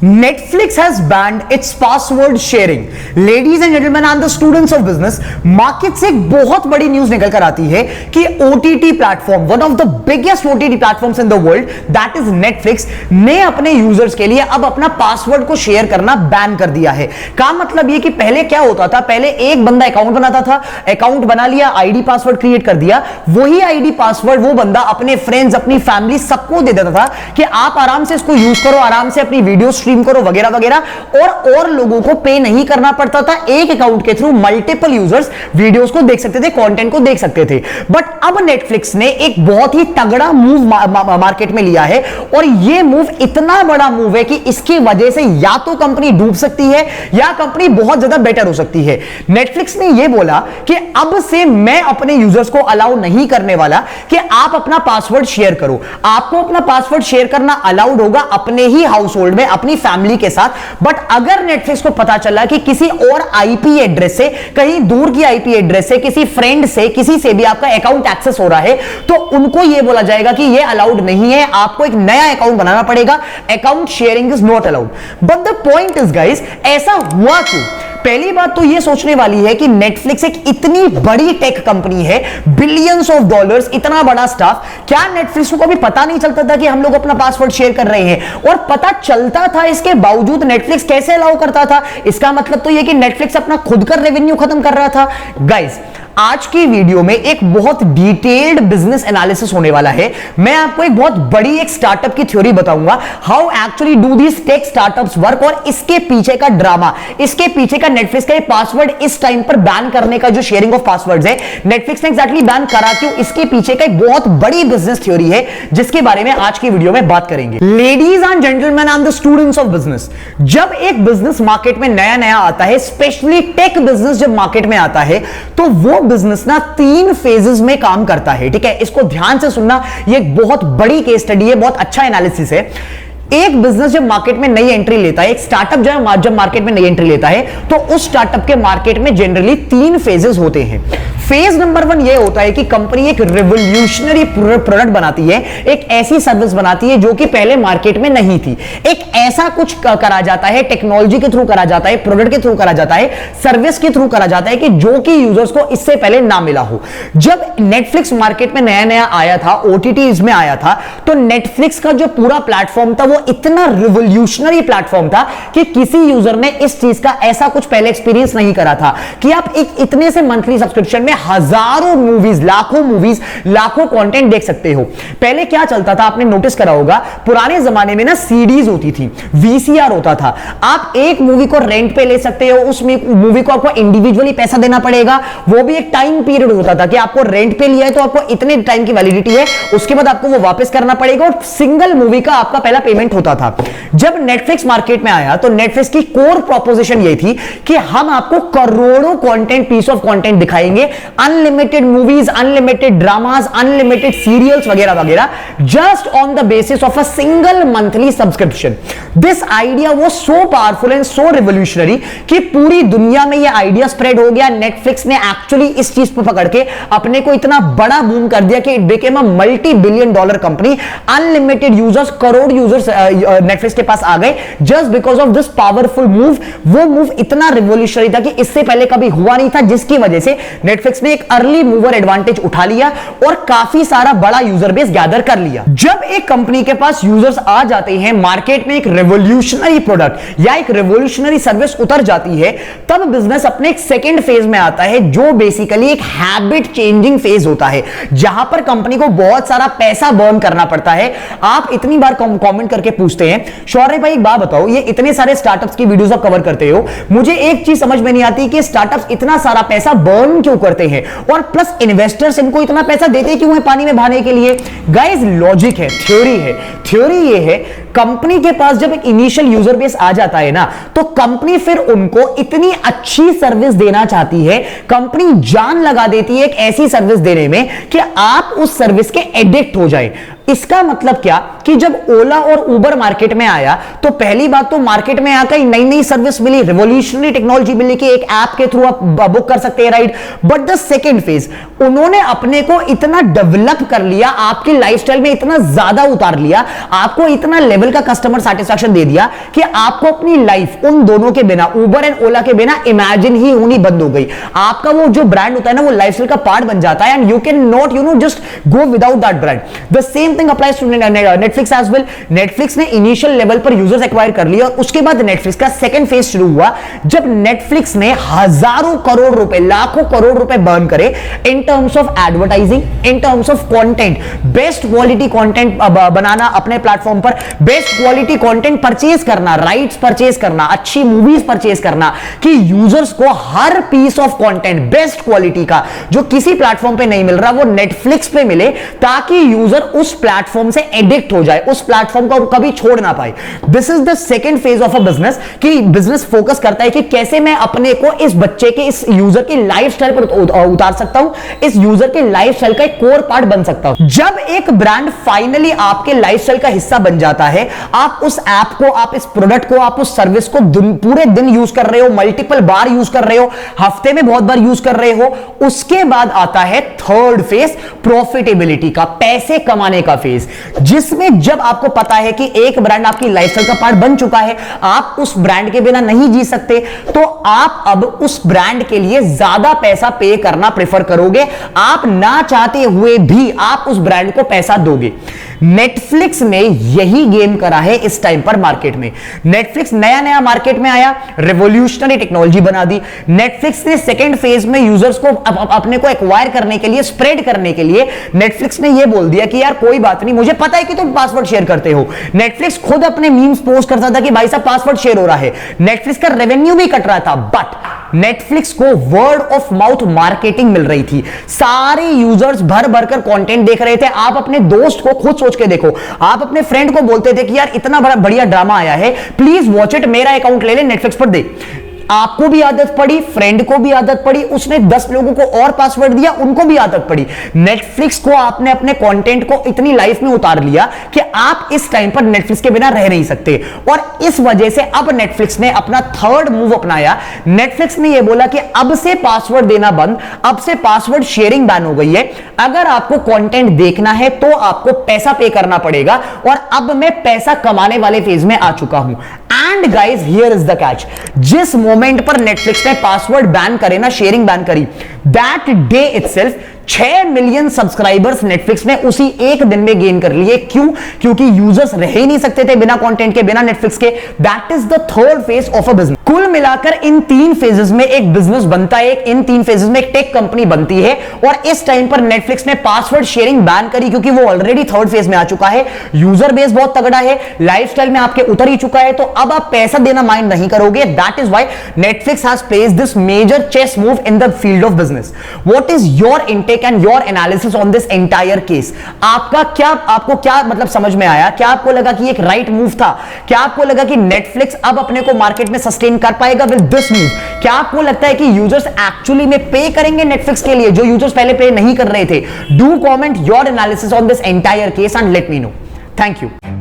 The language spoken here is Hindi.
Netflix has banned its password sharing. Ladies and gentlemen and the students of business, market से एक बहुत बड़ी न्यूज निकल कर आती है कि OTT platform, one of the biggest OTT platforms in the world, that is Netflix, ने अपने यूजर्स के लिए अब अपना पासवर्ड को शेयर करना बैन कर दिया है। का मतलब ये कि पहले क्या होता था, पहले एक बंदा अकाउंट बनाता था, अकाउंट बना लिया, आईडी पासवर्ड क्रिएट कर दिया, वही आईडी पासवर्ड वो बंदा अपने फ्रेंड्स, अपनी फैमिली, सबको दे देता था कि आप आराम से इसको यूज करो, आराम से अपनी वीडियो स्ट्रीम करो वगैरह वगैरह, और लोगों को पे नहीं करना पड़ता था। एक अकाउंट के थ्रू मल्टीपल यूजर्स वीडियोस को देख सकते थे, कंटेंट को देख सकते थे। बट अब नेटफ्लिक्स ने एक बहुत ही तगड़ा मूव मार्केट में लिया है, और यह मूव इतना बड़ा मूव है कि इसकी वजह से या तो कंपनी डूब सकती है या कंपनी बहुत ज्यादा बेटर हो सकती है। नेटफ्लिक्स ने यह बोला कि अब से मैं अपने यूजर्स को अलाउ नहीं करने वाला कि आप अपना पासवर्ड शेयर करो। आपको अपना पासवर्ड शेयर करना अलाउड होगा अपने ही हाउस होल्ड में, अपनी फैमिली के साथ। बट अगर नेटफ्लिक्स को पता चला कि किसी और आईपी एड्रेस से, कहीं दूर की आईपी एड्रेस से, किसी फ्रेंड से, किसी से भी आपका अकाउंट एक्सेस हो रहा है, तो उनको यह बोला जाएगा कि यह अलाउड नहीं है, आपको एक नया अकाउंट बनाना पड़ेगा। Account sharing is not allowed. But the point is guys, ऐसा हुआ क्यों? पहली बात तो यह सोचने वाली है कि नेटफ्लिक्स एक इतनी बड़ी टेक कंपनी है, बिलियंस ऑफ डॉलर्स, इतना बड़ा स्टाफ, क्या नेटफ्लिक्स को कभी पता नहीं चलता था कि हम लोग अपना पासवर्ड शेयर कर रहे हैं? और पता चलता था, इसके बावजूद नेटफ्लिक्स कैसे अलाउ करता था? इसका मतलब तो यह कि नेटफ्लिक्स अपना खुद का रेवेन्यू खत्म कर रहा था। गाइस, आज की वीडियो में एक बहुत डिटेल्ड बिजनेस एनालिसिस होने वाला है। मैं आपको एक बहुत बड़ी एक स्टार्टअप की थ्योरी बताऊंगा, how actually do this tech startups work, और इसके पीछे का ड्रामा, इसके पीछे का नेटफ्लिक्स का पासवर्ड इस टाइम पर बैन करने का जो शेयरिंग ऑफ पासवर्ड्स है, नेटफ्लिक्स ने एक्जैक्टली बैन करा क्यों, इसके पीछे का एक बहुत बड़ी बिजनेस थ्योरी है, जिसके बारे में आज की वीडियो में बात करेंगे। Ladies and gentleman and the students of business, जब एक बिजनेस मार्केट में नया नया आता है, स्पेशली टेक बिजनेस जब मार्केट में आता है, तो वो बिजनेस ना 3 फेजेस में काम करता है। ठीक है, इसको ध्यान से सुनना, ये एक बहुत बड़ी केस स्टडी है, बहुत अच्छा एनालिसिस है। एक बिजनेस जब मार्केट में नई एंट्री लेता है, एक स्टार्टअप जब मार्केट में नई एंट्री लेता है, तो उस स्टार्टअप के मार्केट में जनरली 3 फेजेस होते हैं। फेज नंबर 1 यह होता है कि कंपनी एक रिवोल्यूशनरी प्रोडक्ट बनाती है, एक ऐसी सर्विस बनाती है जो कि पहले मार्केट में नहीं थी। एक ऐसा कुछ करा जाता है, टेक्नोलॉजी के थ्रू करा जाता है, प्रोडक्ट के थ्रू करा जाता है, सर्विस के थ्रू करा जाता है कि जो कि यूजर्स को इससे पहले ना मिला हो। जब नेटफ्लिक्स मार्केट में नया नया आया था, ओटीटीज में आया था, तो नेटफ्लिक्स का जो पूरा प्लेटफॉर्म था वो इतना रिवोल्यूशनरी प्लेटफॉर्म था कि किसी यूजर ने इस चीज का ऐसा कुछ पहले एक्सपीरियंस नहीं करा था कि आप एक इतने से मंथली सब्सक्रिप्शन में हजारों मूवीज, लाखों कंटेंट देख सकते हो। पहले क्या चलता था, आपने नोटिस करा होगा, पुराने जमाने में ना सीडीज होती थी, वीसीआर होता था। आप एक मूवी को रेंट पे ले सकते हो, उस मूवी को आपको इंडिविजुअली पैसा देना पड़ेगा, वो भी एक टाइम पीरियड होता था कि आपको रेंट पे लिया है तो आपको इतने टाइम की वैलिडिटी है, उसके बाद आपको वो वापस करना पड़ेगा, और सिंगल मूवी का आपका पहला पेमेंट होता था। जब नेटफ्लिक्स मार्केट में आया तो नेटफ्लिक्स की कोर प्रोपोजिशन यह थी कि हम आपको करोड़ों कंटेंट, पीस ऑफ कंटेंट दिखाएंगे, unlimited movies, unlimited dramas, unlimited serials वगैरह वगैरह, just on the basis of a single monthly subscription. This idea was so powerful and so revolutionary कि पूरी दुनिया में यह आइडिया स्प्रेड हो गया। नेटफ्लिक्स ने एक्चुअली इस चीज पर पकड़ के अपने को इतना बड़ा बूम कर दिया कि it became a multi-billion dollar company. Unlimited users, crore users Netflix के पास आ गए just because of this powerful move. वो मूव इतना रिवोल्यूशनरी था कि इससे पहले कभी हुआ नहीं था, जिसकी वजह से नेटफ्लिक्स ने एक अर्ली मूवर एडवांटेज उठा लिया और काफी सारा बड़ा यूजर बेस गैदर कर लिया। जब एक कंपनी के पास यूजर्स आ जाते हैं, मार्केट में एक रिवोल्यूशनरी प्रोडक्ट या एक रिवोल्यूशनरी सर्विस उतर जाती है, तब बिजनेस अपने एक सेकेंड फेज में आता है, जो बेसिकली एक हैबिट चेंजिंग फेज होता है, जहां पर कंपनी को बहुत सारा पैसा बर्न करना पड़ता है। आप इतनी बार कमेंट करके पूछते हैं, शौर्य भाई एक बात बताओ, ये इतने सारे स्टार्टअप्स की वीडियोस आप कवर करते हो, मुझे एक चीज समझ में नहीं आती कि स्टार्टअप्स इतना सारा पैसा बर्न क्यों करते हैं, और प्लस इन्वेस्टर्स इनको इतना पैसा देते क्यों है पानी में बहाने के लिए? गाइस, लॉजिक है, थ्योरी है। थ्योरी ये है, कंपनी के पास जब एक इनिशियल यूजर बेस आ जाता है ना, तो कंपनी फिर उनको इतनी अच्छी सर्विस देना चाहती है, कंपनी जान लगा देती है एक ऐसी सर्विस देने में कि आप उस सर्विस के एडिक्ट हो जाए। इसका मतलब क्या कि जब ओला और उबर मार्केट में आया, तो पहली बात तो मार्केट में आकर नई नई सर्विस मिली, रिवोल्यूशनरी टेक्नोलॉजी मिली कि एक ऐप के थ्रू आप बुक कर सकते हैं ride. But the second phase, उन्होंने अपने को इतना डेवलप कर लिया, आपकी लाइफस्टाइल में इतना ज्यादा उतार लिया, आपको इतना लेवल का कस्टमर सेटिस्फैक्शन दे दिया कि आपको अपनी लाइफ उन दोनों के बिना, उबर एंड ओला के बिना इमेजिन ही होनी बंद हो गई। आपका वो जो ब्रांड होता है ना, वो लाइफस्टाइल का पार्ट बन जाता है and you can not just go without that brand. The same thing applies to Netflix as well. Netflix ने इनिशियल लेवल पर यूजर्स एक्वायर कर लिया और उसके बाद नेटफ्लिक्स का सेकंड फेज शुरू हुआ, जब नेटफ्लिक्स ने हजारों करोड़ रुपए, लाखों करोड़ रुपए बर्न करे in terms of advertising, in terms of content, best quality content बनाना अपने प्लेटफॉर्म पर, बेस्ट क्वालिटी कंटेंट परचेज करना, राइट्स परचेज करना, अच्छी मूवीज परचेज करना, कि यूजर्स को हर piece of content best quality का जो किसी प्लेटफॉर्म पे नहीं मिल रहा वो नेटफ्लिक्स पे मिले, ताकि यूजर उस प्लेटफॉर्म से एडिक्ट हो जाए, उस प्लेटफॉर्म को कभी छोड़ ना पाए। This is the second phase of a business, कि बिजनेस फोकस करता है कि कैसे मैं अपने को इस बच्चे के, इस यूजर के लाइफस्टाइल पर उतार सकता हूं, इस यूजर के लाइफस्टाइल का एक कोर पार्ट बन सकता हूं। जब एक ब्रांड फाइनली आपके लाइफस्टाइल का हिस्सा बन जाता है, आप उस ऐप को, आप इस प्रोडक्ट को, आप उस सर्विस को पूरे दिन यूज कर रहे हो, मल्टीपल बार यूज कर रहे हो, हफ्ते में बहुत बार यूज कर रहे हो, उसके बाद आता है थर्ड फेज, प्रॉफिटेबिलिटी का, पैसे कमाने का फेज, जिसमें जब आपको पता है कि एक ब्रांड आपकी लाइफस्टाइल का पार्ट बन चुका है, आप उस ब्रांड के बिना नहीं जी सकते, तो आप अब उस ब्रांड के लिए ज्यादा पैसा पे करना प्रेफर करोगे। आप ना चाहते हुए भी आप उस ब्रांड को पैसा दोगे। नेटफ्लिक्स ने यही गेम करा है इस टाइम पर मार्केट में। नेटफ्लिक्स नया नया मार्केट में आया, रेवोल्यूशनरी टेक्नोलॉजी बना दी। नेटफ्लिक्स ने सेकंड फेज में यूजर्स को अपने को एक्वायर करने के लिए, स्प्रेड करने के लिए, नेटफ्लिक्स ने यह बोल दिया कि यार कोई बात नहीं, मुझे पता है कि तुम पासवर्ड शेयर करते हो। नेटफ्लिक्स खुद अपने मीम्स पोस्ट करता था कि भाई साहब पासवर्ड शेयर हो रहा है, नेटफ्लिक्स का रेवेन्यू भी कट रहा था, बट नेटफ्लिक्स को वर्ड ऑफ माउथ मार्केटिंग मिल रही थी। सारे यूजर्स भर भर कर कंटेंट देख रहे थे। आप अपने दोस्त को खुद सोच के देखो, आप अपने फ्रेंड को बोलते थे कि यार इतना बड़ा बढ़िया ड्रामा आया है, प्लीज वॉच इट, मेरा अकाउंट ले ले, नेटफ्लिक्स पर दे। आपको भी आदत पड़ी, फ्रेंड को भी आदत पड़ी, उसने 10 लोगों को और पासवर्ड दिया, उनको भी आदत पड़ी। नेटफ्लिक्स को आपने अपने कंटेंट को इतनी लाइफ में उतार लिया कि आप इस टाइम पर नेटफ्लिक्स के बिना रह नहीं सकते। और इस वजह से अब नेटफ्लिक्स ने अपना थर्ड मूव अपनाया। नेटफ्लिक्स ने यह बोला कि अब से पासवर्ड देना बंद, अब से पासवर्ड शेयरिंग बैन हो गई है। अगर आपको कंटेंट देखना है तो आपको पैसा पे करना पड़ेगा, और अब मैं पैसा कमाने वाले फेज में आ चुका हूं। And guys here is the catch, जिस मोमेंट पर नेटफ्लिक्स ने पासवर्ड बैन करे ना, शेयरिंग बैन करी, that day itself 6 million subscribers Netflix ने उसी एक दिन में गेन कर लिए। क्यों? क्योंकि यूजर्स रह ही नहीं सकते थे बिना कंटेंट के, बिना नेटफ्लिक्स के। That is the third phase of a business. कुल मिलाकर इन 3 फेजेस में एक बिजनेस बनता है, इन 3 फेजेस में एक टेक कंपनी बनती है। और इस टाइम पर नेटफ्लिक्स ने पासवर्ड शेयरिंग बैन करी, क्योंकि वो ऑलरेडी थर्ड फेज में आ चुका है। यूजर बेस बहुत तगड़ा है, लाइफस्टाइल में आपके उतर ही चुका है, तो अब आप पैसा देना माइंड नहीं करोगे। That is why Netflix has placed this major chess move in the field of business. What is your intake and your analysis on this entire case? आपको क्या मतलब समझ में आया? क्या आपको लगा कि एक राइट मूव था? क्या आपको लगा कि नेटफ्लिक्स अब अपने को मार्केट में सस्टेन कर पाएगा विद दिस मूव? क्या आपको लगता है कि यूजर्स एक्चुअली में पे करेंगे नेटफ्लिक्स के लिए, जो यूजर्स पहले पे नहीं कर रहे थे? Do comment your analysis on this entire case and let me know. Thank you.